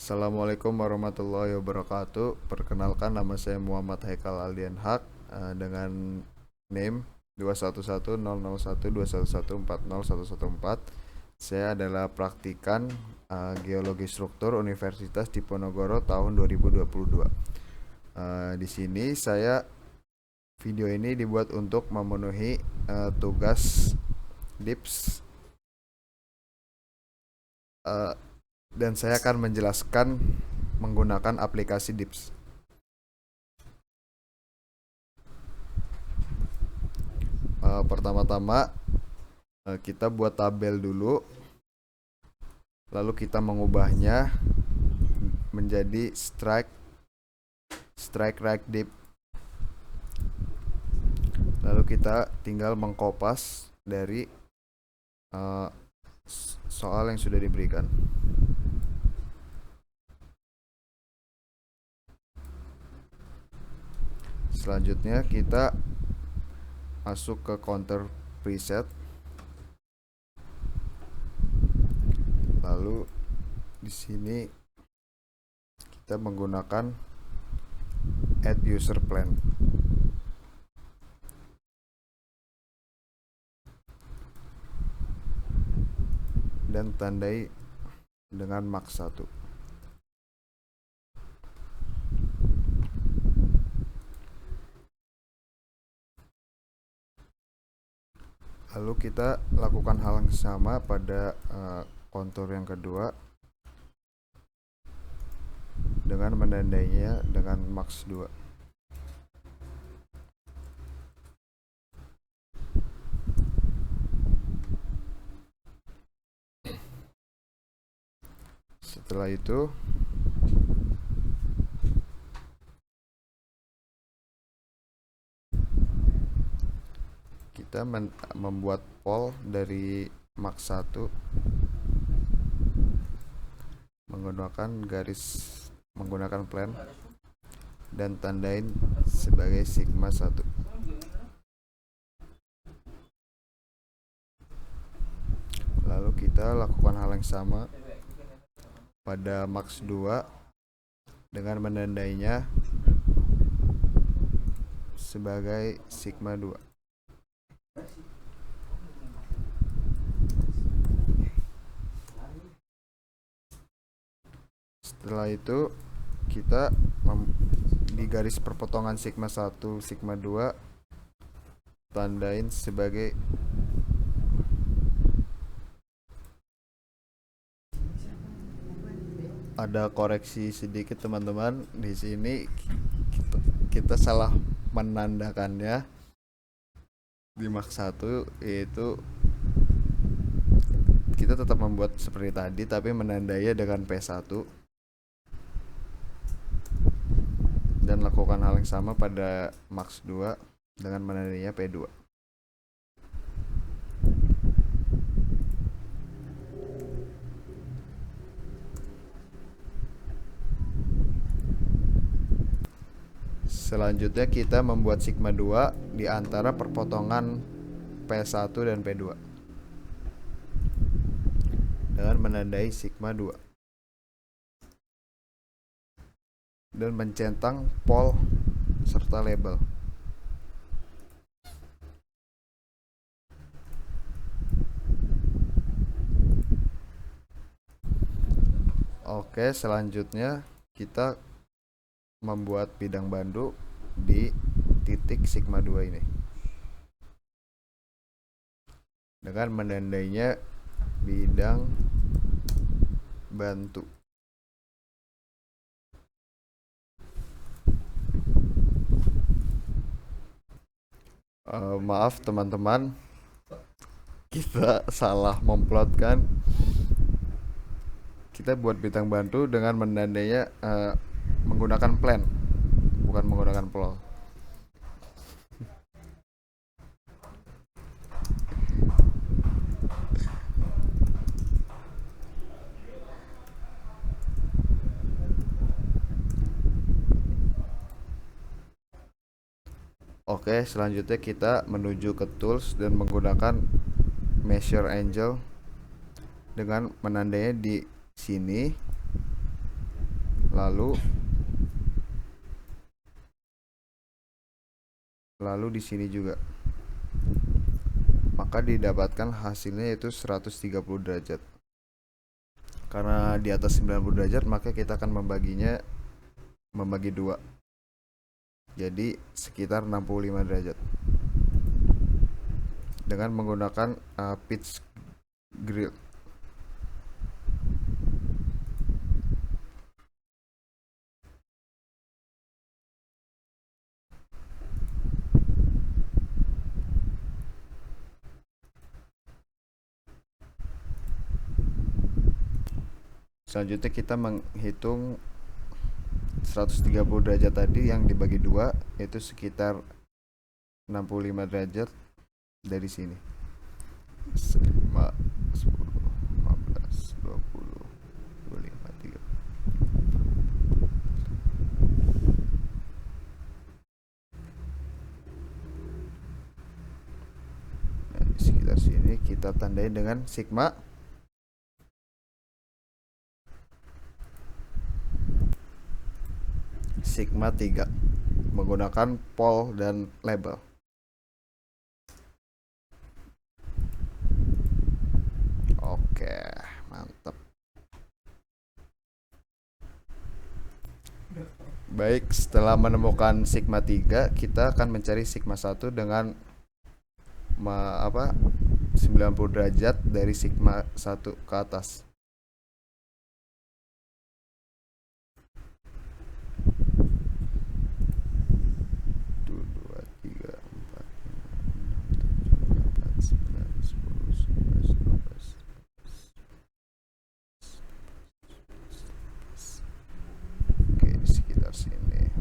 Assalamualaikum warahmatullahi wabarakatuh. Perkenalkan, nama saya Muhammad Haikal Aldian Haq, dengan name 2110012114014. Saya adalah praktikan geologi struktur Universitas Diponegoro tahun 2022. Di sini video ini dibuat untuk memenuhi tugas DIPS, dan saya akan menjelaskan menggunakan aplikasi DIPS. Pertama-tama kita buat tabel dulu, lalu kita mengubahnya menjadi strike right dip. Lalu kita tinggal mengkopas dari soal yang sudah diberikan. Selanjutnya kita masuk ke counter preset. Lalu di sini kita menggunakan add user plan. Dan tandai dengan max 1. Lalu kita lakukan hal yang sama pada kontur yang kedua dengan menandainya dengan max 2. Setelah itu kita membuat pol dari max 1 menggunakan plan dan tandain sebagai sigma 1. Lalu kita lakukan hal yang sama pada max 2 dengan menandainya sebagai sigma 2. Setelah itu kita di garis perpotongan sigma 1 sigma 2 tandain sebagai ada koreksi sedikit teman-teman. Di sini kita salah menandakannya di max 1, yaitu kita tetap membuat seperti tadi tapi menandainya dengan P1 dan lakukan hal yang sama pada max 2 dengan menandainya P2. Selanjutnya kita membuat sigma 2 di antara perpotongan P1 dan P2 dengan menandai sigma 2 dan mencentang pol serta label. Oke, selanjutnya kita membuat bidang bandu di titik sigma 2 ini dengan menandainya bidang bantu. Maaf teman-teman, kita salah memplotkan. Kita buat bintang bantu dengan menandainya menggunakan plan, bukan menggunakan plot. Oke, selanjutnya kita menuju ke tools dan menggunakan measure angle dengan menandainya di sini lalu di sini juga, maka didapatkan hasilnya yaitu 130 derajat. Karena di atas 90 derajat, maka kita akan membagi dua, jadi sekitar 65 derajat dengan menggunakan pitch grill. Selanjutnya kita menghitung 130 derajat tadi yang dibagi dua, itu sekitar 65 derajat dari sini. 5, 10, 15, 20, 25, 30. Nah, di sekitar sini kita tandai dengan sigma sigma 3 menggunakan pol dan label. Oke, mantap. Baik, setelah menemukan sigma 3, kita akan mencari sigma 1 dengan 90 derajat dari sigma 1 ke atas. Oke, di sekitar sini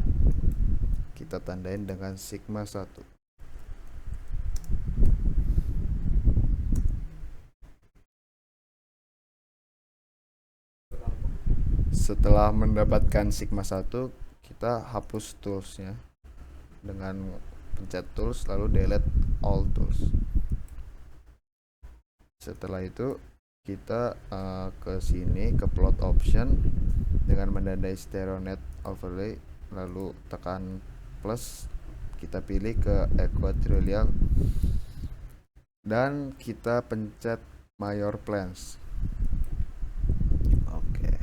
kita tandain dengan sigma 1. Setelah mendapatkan sigma 1, kita hapus toolsnya dengan pencet tools lalu delete all tools. Setelah itu kita ke sini ke plot option dengan menandai stereo net overlay, lalu tekan plus, kita pilih ke equatorial dan kita pencet major planes. Oke.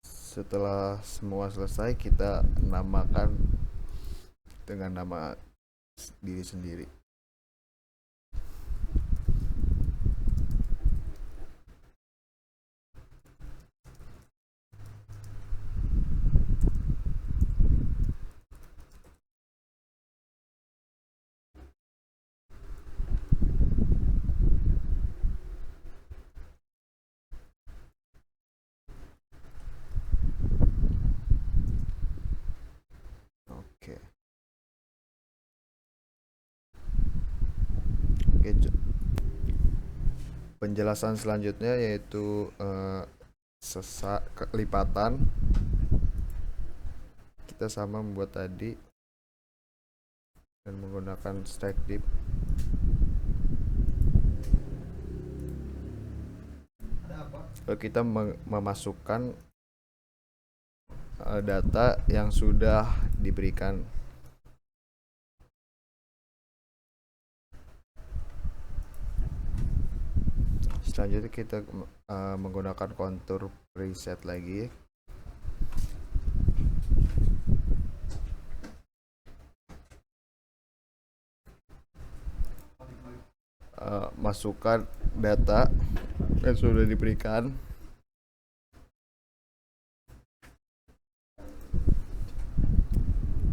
Setelah semua selesai, kita namakan dengan nama diri sendiri. Oke. Penjelasan selanjutnya yaitu lipatan. Kita sama membuat tadi dan menggunakan stack diff. Lalu kita memasukkan data yang sudah diberikan. Selanjutnya kita menggunakan kontur preset lagi. Masukkan data yang sudah diberikan.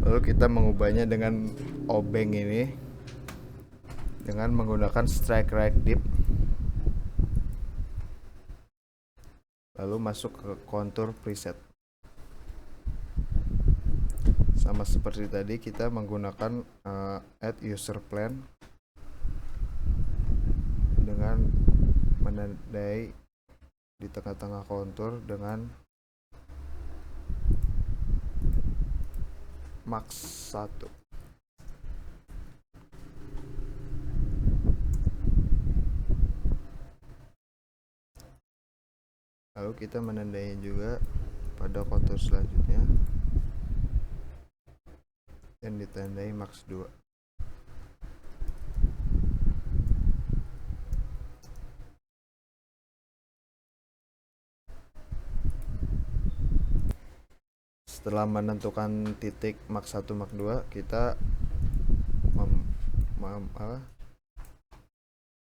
Lalu kita mengubahnya dengan obeng ini dengan menggunakan strike right diff. Lalu masuk ke kontur preset. Sama seperti tadi, kita menggunakan add user plan dengan menandai di tengah-tengah kontur dengan max 1. Lalu kita menandai juga pada kontur selanjutnya dan ditandai max 2. Setelah menentukan titik max 1 max 2, kita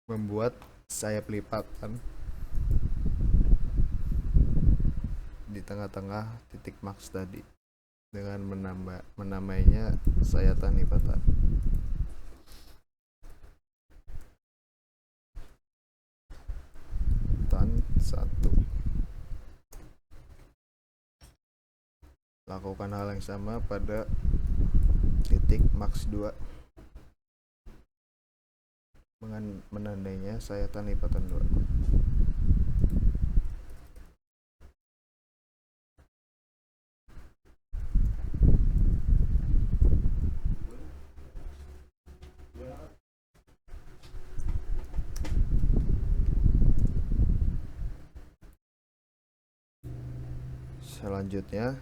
membuat sayap lipatan di tengah-tengah titik max tadi dengan menamainya sayatan lipatan. Tan 1. Lakukan hal yang sama pada titik max 2 dengan menandainya sayatan lipatan 2. Selanjutnya,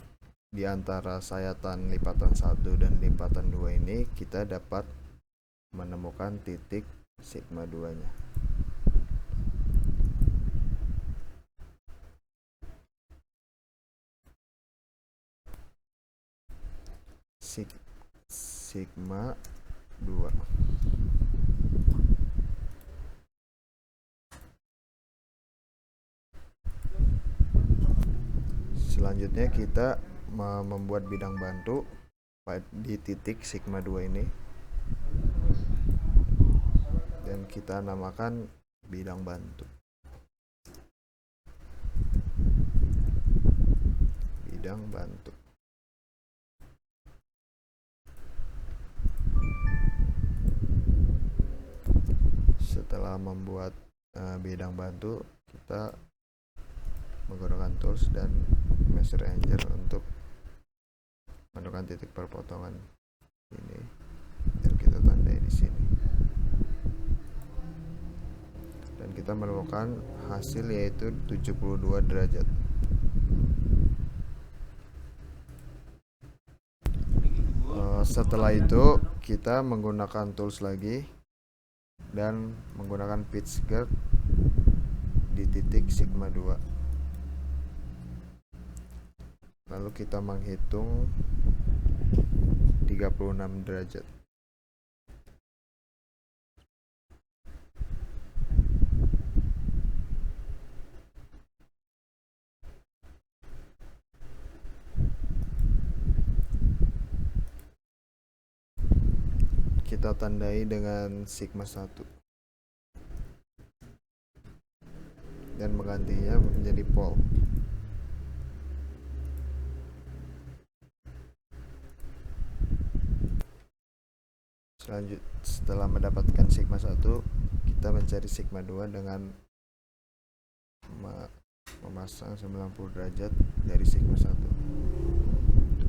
di antara sayatan lipatan 1 dan lipatan 2 ini kita dapat menemukan titik sigma 2-nya. Sigma 2. Selanjutnya kita membuat bidang bantu di titik sigma 2 ini dan kita namakan bidang bantu. Bidang bantu. Setelah membuat bidang bantu, kita menggunakan tools dan measure ranger untuk menentukan titik perpotongan ini dan kita tandai di sini. Dan kita menemukan hasil yaitu 72 derajat. Setelah itu kita menggunakan tools lagi dan menggunakan pitch guard di titik sigma 2. Lalu kita menghitung 36 derajat. Kita tandai dengan sigma 1 dan menggantinya menjadi pol. Setelah mendapatkan sigma 1, kita mencari sigma 2 dengan memasang 90 derajat dari sigma 1. 2,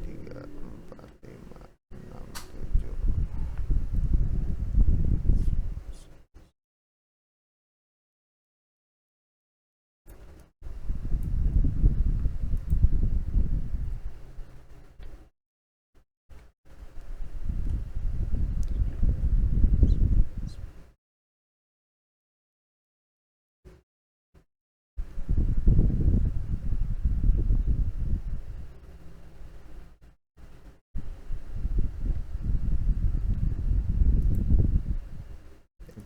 3, 4, 5, 6, 7.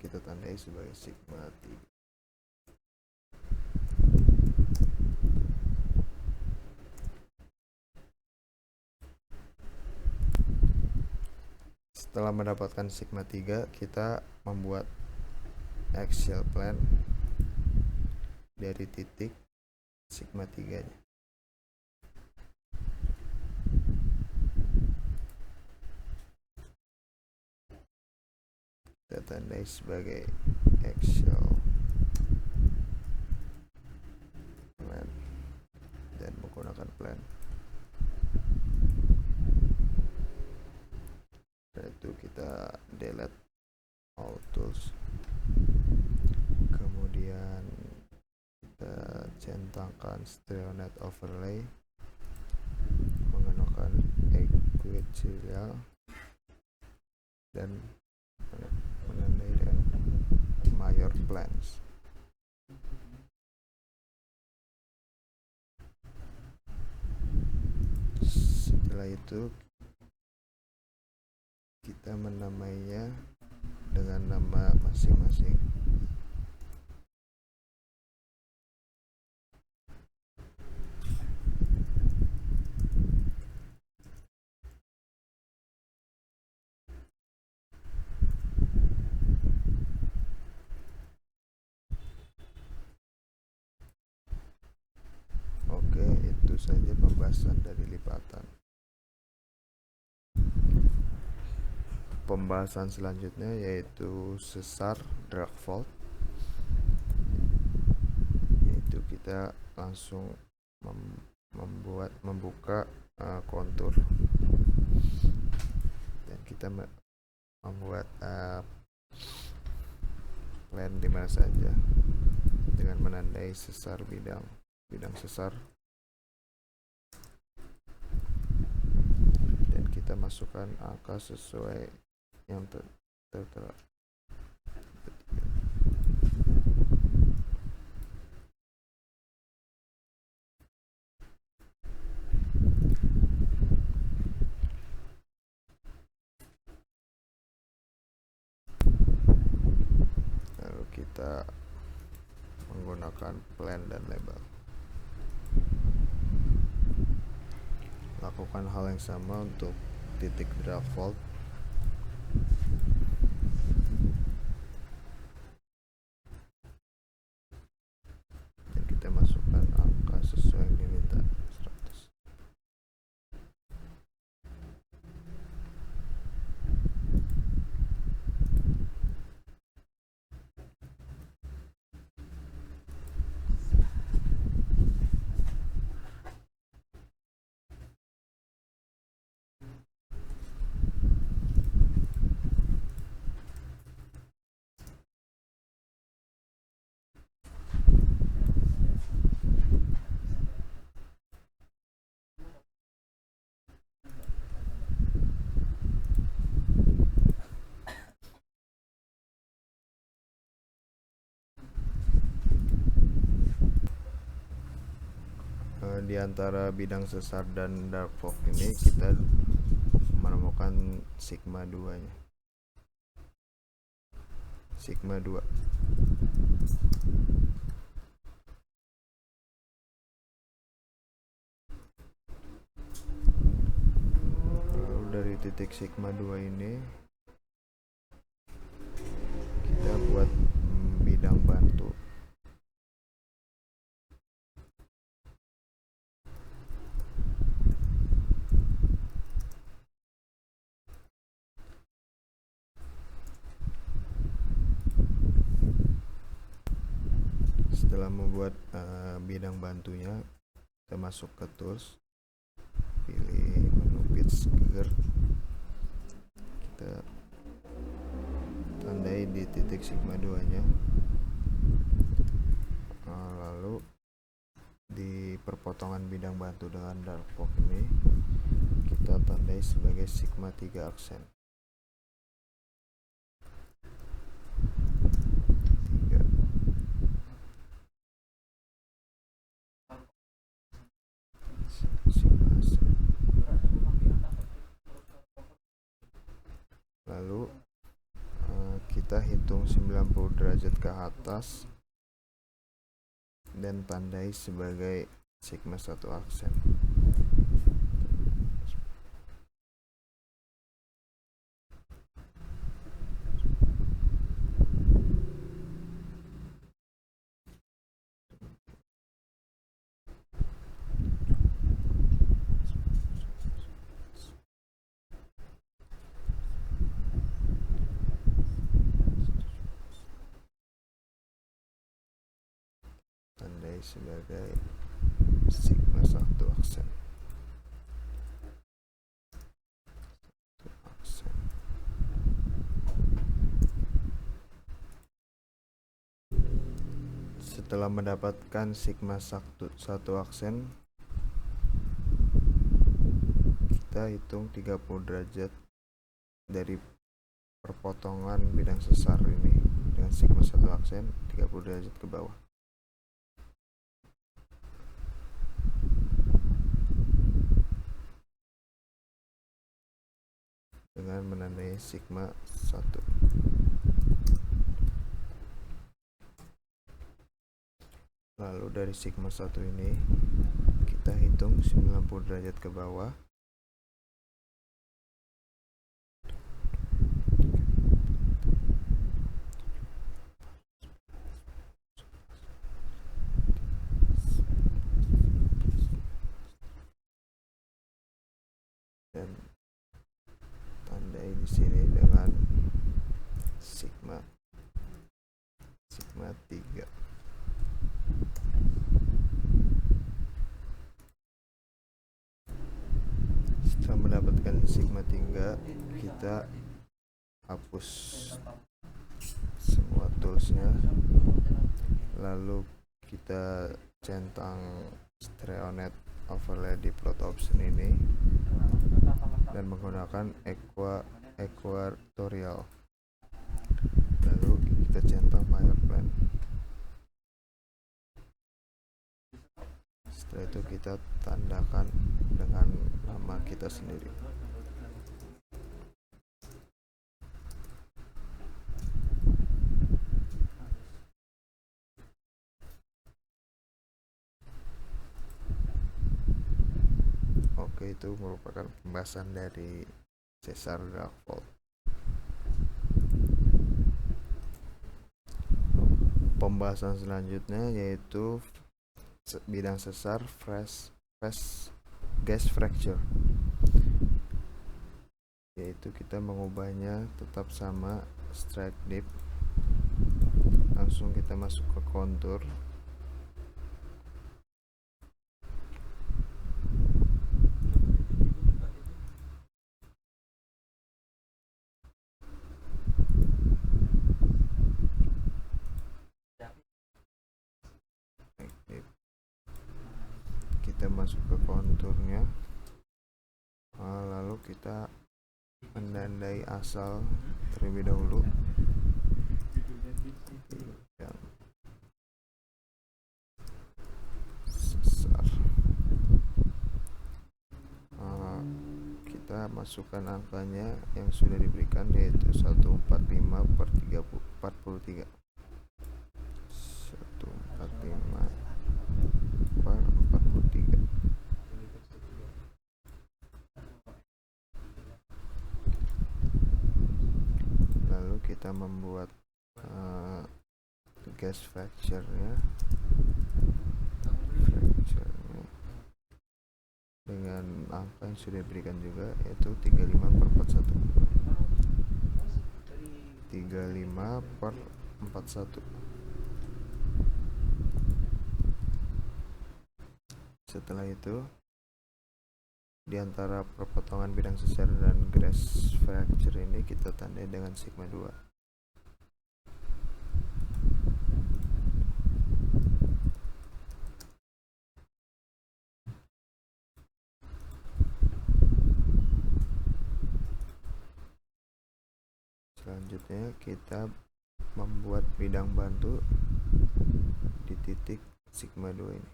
Kita tandai sebagai sigma 3. Setelah mendapatkan sigma 3, kita membuat axial plan dari titik sigma 3-nya. Kita tandai sebagai axial plan dan menggunakan plan. Setelah itu kita delete all tools, kemudian kita membentangkan StereoNet overlay menggunakan equatorial dan menandai dengan major planes. Setelah itu kita menamainya dengan nama masing-masing. Oke, itu saja pembahasan dari lipatan. Pembahasan selanjutnya yaitu sesar drag fault, yaitu kita langsung membuka kontur dan kita membuat plan di mana saja dengan menandai sesar bidang sesar, dan kita masukkan angka sesuai yang tertera. Lalu kita menggunakan plan dan label. Lakukan hal yang sama untuk titik drag fault. Dan kita masukkan angka sesuai yang diminta, 100. Di antara bidang sesar dan dark fog ini kita menemukan sigma 2 nya. Sigma 2. Lalu dari titik sigma 2 ini kita buat bidang bantu. Setelah membuat bidang bantunya, kita masuk ke tools, pilih menu pitch girth, kita tandai di titik sigma 2 nya, lalu di perpotongan bidang bantu dengan dark fog ini kita tandai sebagai sigma 3 aksen. Lalu kita hitung 90 derajat ke atas dan tandai sebagai sigma 1 aksen. Tandai sebagai sigma 1 aksen. Setelah mendapatkan sigma satu aksen, kita hitung 30 derajat dari perpotongan bidang sesar ini dengan sigma satu aksen 30 derajat ke bawah. Dengan menandai sigma 1. Lalu dari sigma 1 ini kita hitung 90 derajat ke bawah. Dan tandai di sini dengan sigma 3. Setelah mendapatkan sigma 3, kita hapus semua toolsnya, lalu kita centang Streonet overlay di plot option ini dan menggunakan equatorial, lalu kita centang mayor plane. Setelah itu kita tandakan dengan nama kita sendiri. Oke, itu merupakan pembahasan dari sesar dark fault. Pembahasan selanjutnya yaitu bidang sesar gas fracture, yaitu kita mengubahnya tetap sama strike dip. Langsung kita masuk ke kontur. Kita masuk ke konturnya, lalu kita menandai asal terlebih dahulu. Sesar. Kita masukkan angkanya yang sudah diberikan, yaitu 145 per 43. 145 per 43. Lalu kita membuat gas fracture-nya dengan angka yang sudah diberikan juga, yaitu 35 per 41. 35 per 41. Setelah itu, di antara perpotongan bidang sesar dan gas fracture ini kita tandai dengan sigma 2. Selanjutnya kita membuat bidang bantu di titik sigma 2 ini.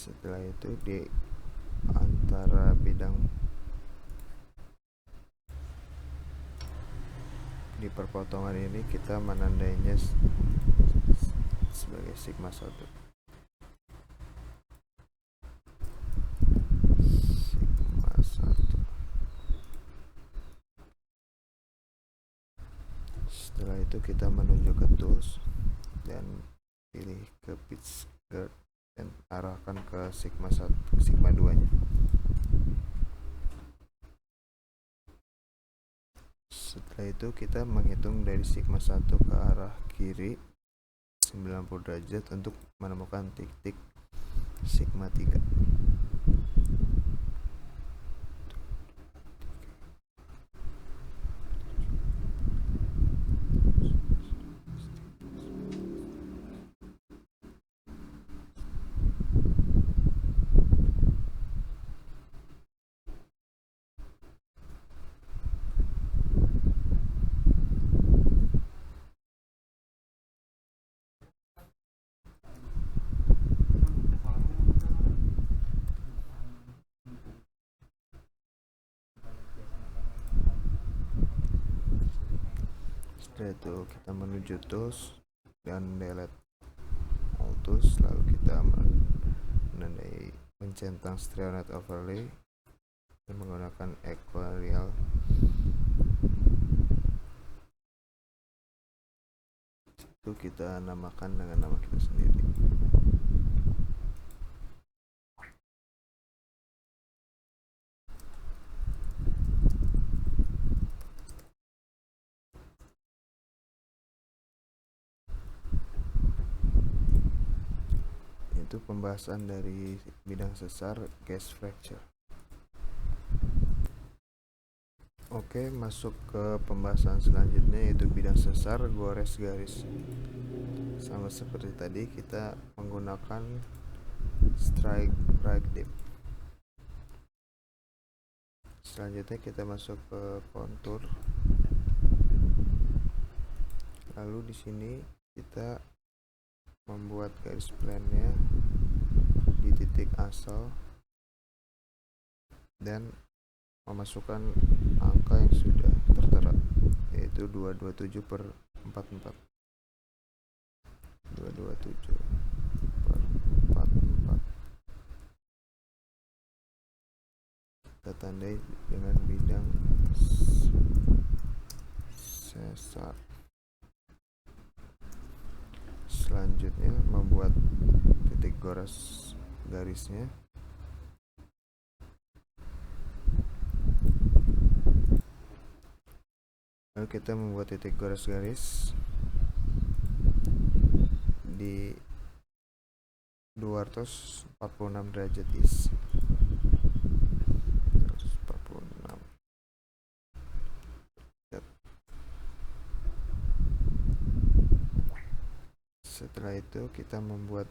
Setelah itu di antara bidang di perpotongan ini kita menandainya sebagai sigma 1. Sigma 1. Setelah itu kita menuju ke tools dan pilih ke pitch guard dan arahkan ke sigma 2 nya. Setelah itu kita menghitung dari sigma 1 ke arah kiri 90 derajat untuk menemukan titik sigma 3. Setelah itu kita menuju tools dan delete all tools, lalu kita menandai mencentang Stereo.net overlay dan menggunakan equatorial. Itu kita namakan dengan nama kita sendiri. Itu pembahasan dari bidang sesar gas fracture. Oke, masuk ke pembahasan selanjutnya, yaitu bidang sesar gores garis. Sama seperti tadi, kita menggunakan strike right dip. Selanjutnya kita masuk ke kontur. Lalu di sini kita membuat garis plane-nya di titik asal dan memasukkan angka yang sudah tertera, yaitu 227 per 44. 227 per 44. Kita tandai dengan bidang sesar. Selanjutnya membuat titik gores garisnya. Lalu kita membuat titik gores garis di 246 derajat is. 246. Setelah itu kita membuat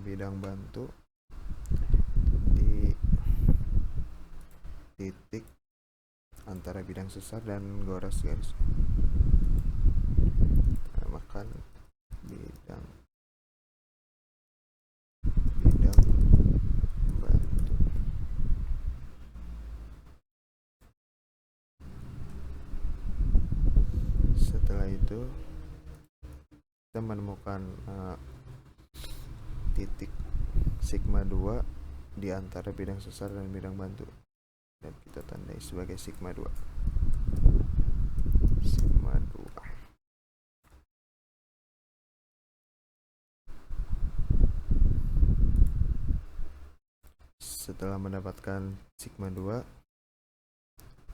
bidang bantu di titik antara bidang sesar dan gores garis. Namakan bidang bantu. Setelah itu kita menemukan titik sigma 2 di antara bidang sesar dan bidang bantu, dan kita tandai sebagai sigma 2. Sigma 2. Setelah mendapatkan sigma 2,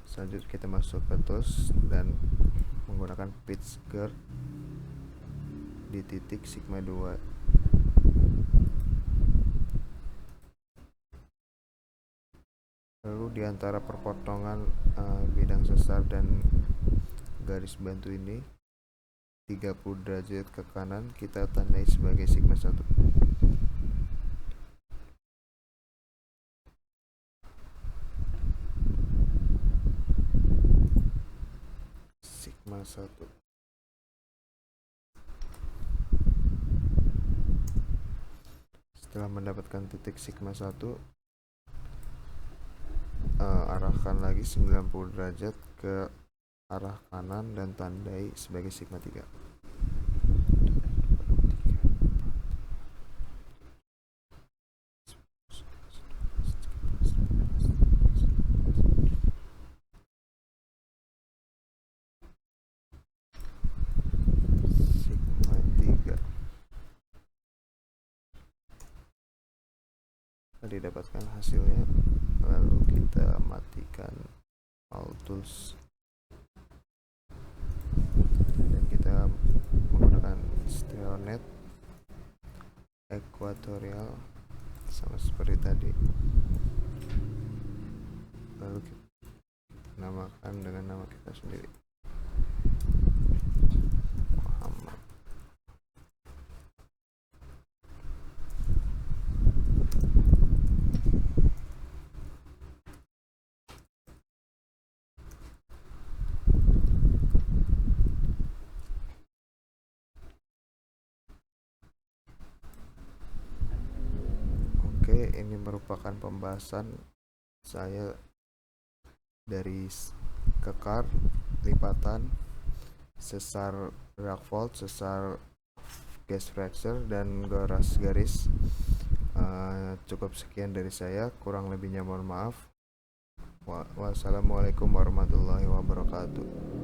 selanjutnya kita masuk ke tools dan menggunakan pitch guard di titik sigma 2. Lalu di antara perpotongan bidang sesar dan garis bantu ini 30 derajat ke kanan kita tandai sebagai sigma 1. Sigma 1. Setelah mendapatkan titik sigma 1, arahkan lagi 90 derajat ke arah kanan dan tandai sebagai sigma 3. Sigma 3. Didapatkan hasilnya, lalu kita matikan all tools dan kita menggunakan Stereo.net ekuatorial sama seperti tadi, lalu kita namakan dengan nama kita sendiri, Muhammad. Oke, ini merupakan pembahasan saya dari kekar, lipatan, sesar Rockford, sesar gas fracture, dan goras garis. Cukup sekian dari saya, kurang lebihnya mohon maaf. Wassalamualaikum warahmatullahi wabarakatuh.